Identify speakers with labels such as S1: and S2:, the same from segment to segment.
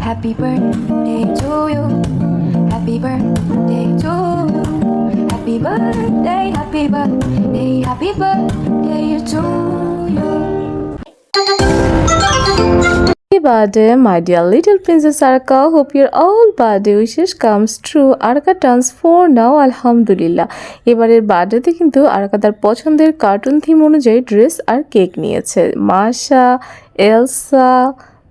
S1: Happy birthday to you. Happy birthday to you. Happy birthday, happy birthday, happy birthday to you.
S2: Happy birthday, my dear little princess Araka. Hope your all birthday wishes comes true. Araka turns 4 now, alhamdulillah. এবারের বার্থডেতে কিন্তু আরাকা তার পছন্দের cartoon theme অনুযায়ী dress আর cake নিয়েছে। Masha, Elsa,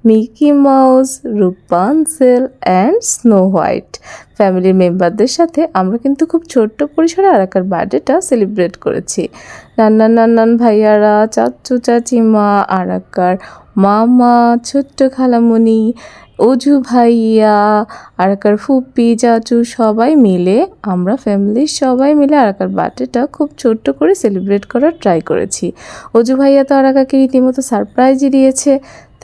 S2: Mickey Mouse, Rapunzel and Snow White ফ্যামিলির মেম্বারদের সাথে আমরা কিন্তু খুব ছোট্ট পরিসরে আরাকার বার্থডেটা সেলিব্রেট করেছি। নান্নান ভাইয়ারা, চাচু চাচিমা, আরাকার মামা, ছোট্ট খালামণি, অজু ভাইয়া, আরাকার ফুপি, চাচু সবাই মিলে আমরা ফ্যামিলির সবাই মিলে আরাকার বার্থডেটা খুব ছোট্ট করে সেলিব্রেট করার ট্রাই করেছি। অজু ভাইয়া তো আরাকাকে রীতিমতো সারপ্রাইজই দিয়েছে।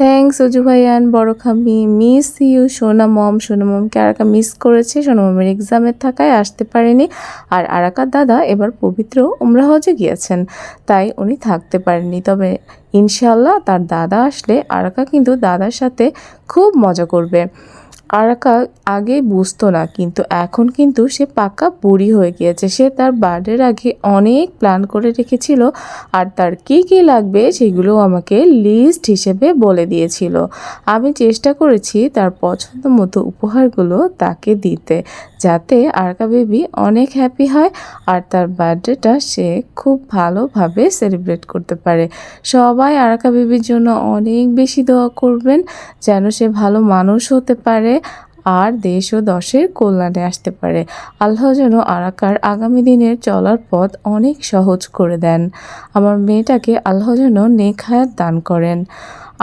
S2: থ্যাঙ্কস অজু ভাইয়া অ্যান্ড বড় খামি, মিস ইউ। সোনা মমকে আরাকা মিস করেছে, সোনা মমের এক্সামের থাকায় আসতে পারেনি। আর আরাকার দাদা এবার পবিত্র উমরা হজে গিয়েছেন, তাই উনি থাকতে পারেননি। তবে ইনশাল্লাহ তার দাদা আসলে আরাকা কিন্তু দাদার সাথে খুব মজা করবে। আরাকা আগে বুঝতো না, কিন্তু এখন কিন্তু সে পাকা বুড়ি হয়ে গিয়েছে। সে তার বার্থডের আগে অনেক প্ল্যান করে রেখেছিল, আর তার কী কী লাগবে সেগুলো আমাকে লিস্ট হিসেবে বলে দিয়েছিল। আমি চেষ্টা করেছি তার পছন্দ মতো উপহারগুলো তাকে দিতে, যাতে আরাকা বেবি অনেক হ্যাপি হয় আর তার বার্থডেটা সে খুব ভালোভাবে সেলিব্রেট করতে পারে। সবাই আরাকা বেবির জন্য অনেক বেশি দোয়া করবেন, যেন সে ভালো মানুষ হতে পারে আর দেশ ও দশের কল্যাণে আসতে পারে। আল্লাহ যেন আরাকার আগামী দিনের চলার পথ অনেক সহজ করে দেন। আমার মেয়েটাকে আল্লাহ যেন নেক হায়াত দান করেন।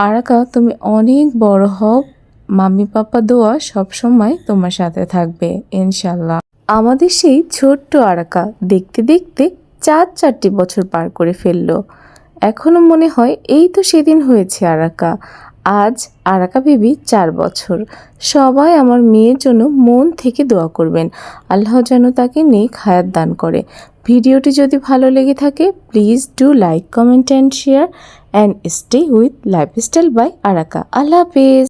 S2: আরাকা, তুমি অনেক বড় হও। মাম্মি পাপা দোয়া সবসময় তোমার সাথে থাকবে ইনশাল্লাহ। আমাদের সেই ছোট্ট আরাকা দেখতে দেখতে 4 বছর পার করে ফেললো। এখনো মনে হয় এই তো সেদিন হয়েছে আরাকা। আজ আরাকা বেবি 4 বছর। সবাই আমার মেয়ের জন্য মন থেকে দোয়া করবেন, আল্লাহ যেন তাকে নেক হায়াত দান করে। ভিডিওটি যদি ভালো লেগে থাকে please do like, comment and share and stay with lifestyle by Araka. আল্লাহ হাফেজ।